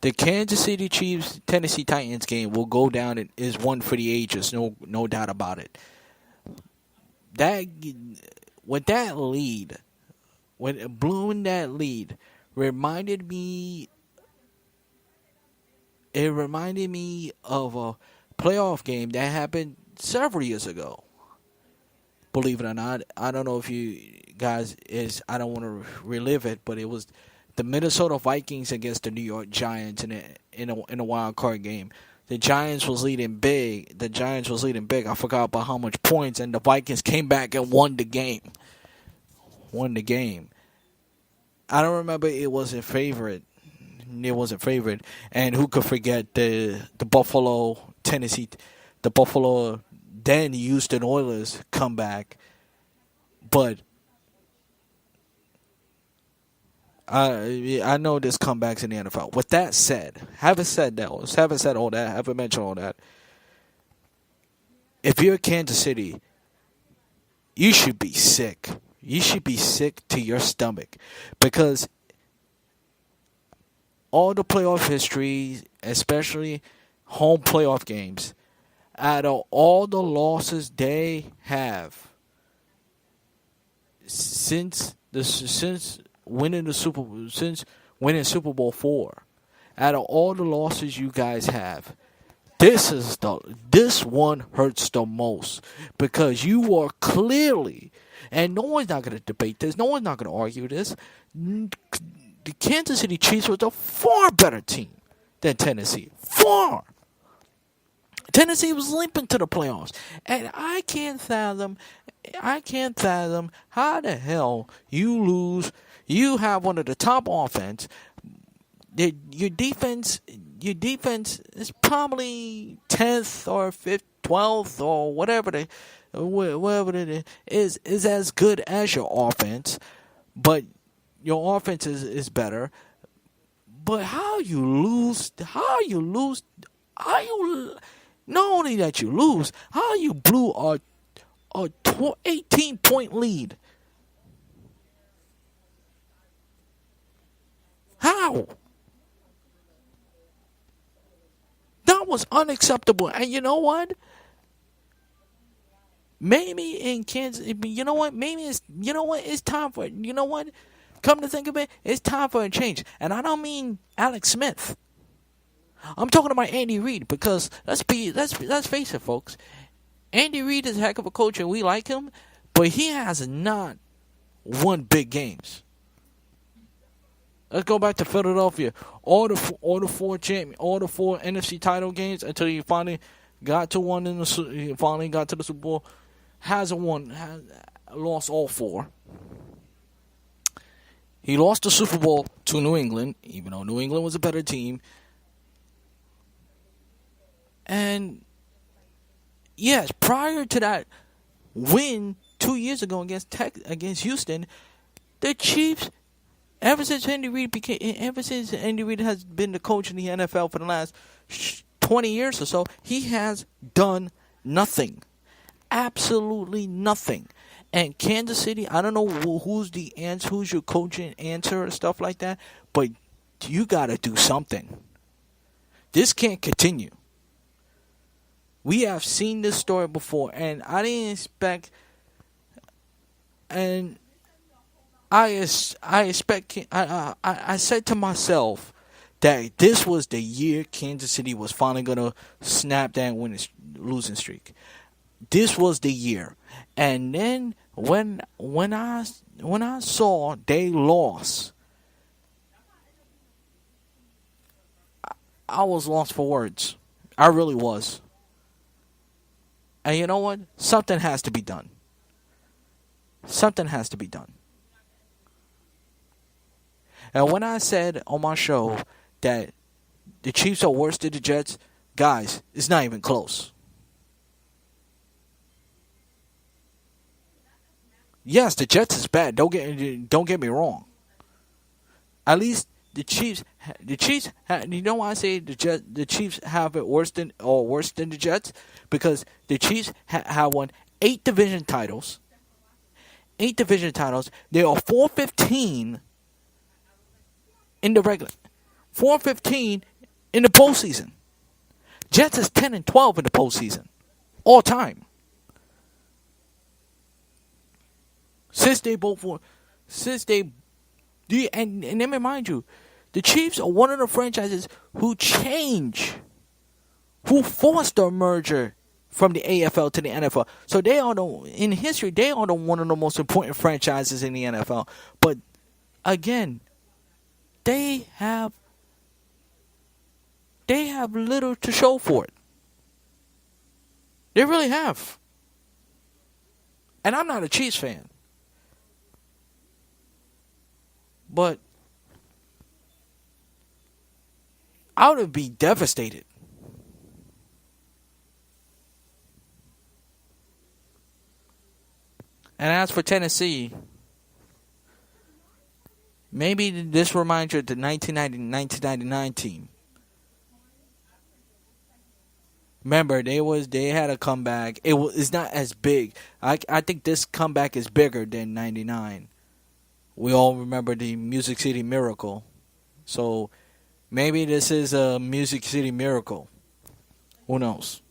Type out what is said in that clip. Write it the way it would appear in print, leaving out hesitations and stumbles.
The Kansas City Chiefs Tennessee Titans game will go down as one for the ages. No doubt about it. That with that lead, when blowing that lead, reminded me. It reminded me of a playoff game that happened several years ago. Believe it or not, I don't know if you guys I don't want to relive it, but it was the Minnesota Vikings against the New York Giants in a wild card game. The Giants was leading big. I forgot about how much points, and the Vikings came back and won the game. I don't remember it wasn't favorite. And who could forget the Buffalo then Houston Oilers comeback. But I know there's comebacks in the NFL. With that said, having said all that, having mentioned all that, if you're Kansas City, you should be sick. You should be sick to your stomach, because all the playoff history, especially home playoff games, out of all the losses they have since winning Super Bowl 4, out of all the losses you guys have, this one hurts the most, because you are clearly, and no one's not going to debate this, no one's not going to argue this, the Kansas City Chiefs was a far better team than Tennessee. Far. Tennessee was limping to the playoffs. And I can't fathom how the hell you lose. You have one of the top offense. Your defense is probably 10th or 5th, 12th or whatever it is as good as your offense. But your offense is better. But how you lose, not only that you lose, how you blew a 18-point lead. How? That was unacceptable. And you know what? Maybe in Kansas, it's time for, come to think of it, it's time for a change. And I don't mean Alex Smith. I'm talking about Andy Reid, because let's face it, folks. Andy Reid is a heck of a coach, and we like him, but he has not won big games. Let's go back to Philadelphia. All the four NFC title games until he finally got to one finally got to the Super Bowl. Lost all four. He lost the Super Bowl to New England, even though New England was a better team. And yes, prior to that win 2 years ago against Houston, the Chiefs, ever since Andy Reid has been the coach in the NFL for the last 20 years or so, he has done nothing. Absolutely nothing. And Kansas City, I don't know who's your coaching answer or stuff like that, but you got to do something. This can't continue. We have seen this story before, and I didn't expect, and I said to myself that this was the year Kansas City was finally gonna snap that losing streak. This was the year, and then when I saw they lost, I was lost for words. I really was. And you know what? Something has to be done. Something has to be done. And when I said on my show that the Chiefs are worse than the Jets, guys, it's not even close. Yes, the Jets is bad. Don't get me wrong. At least the Chiefs. You know why I say the Chiefs have it worse than the Jets? Because the Chiefs have won 8 division titles. 8 division titles. They are 4-15 in the regular. 4-15 in the postseason. Jets is 10-12 in the postseason, all time. Since they both won, since they, and let me remind you, the Chiefs are one of the franchises who forced the merger from the AFL to the NFL. So they are in history, they are one of the most important franchises in the NFL. But again, they have little to show for it. They really have. And I'm not a Chiefs fan. But I would be devastated. And as for Tennessee, maybe this reminds you of the 1999 team. Remember, they had a comeback. It's not as big. I think this comeback is bigger than 99. We all remember the Music City Miracle. So maybe this is a Music City Miracle. Who knows?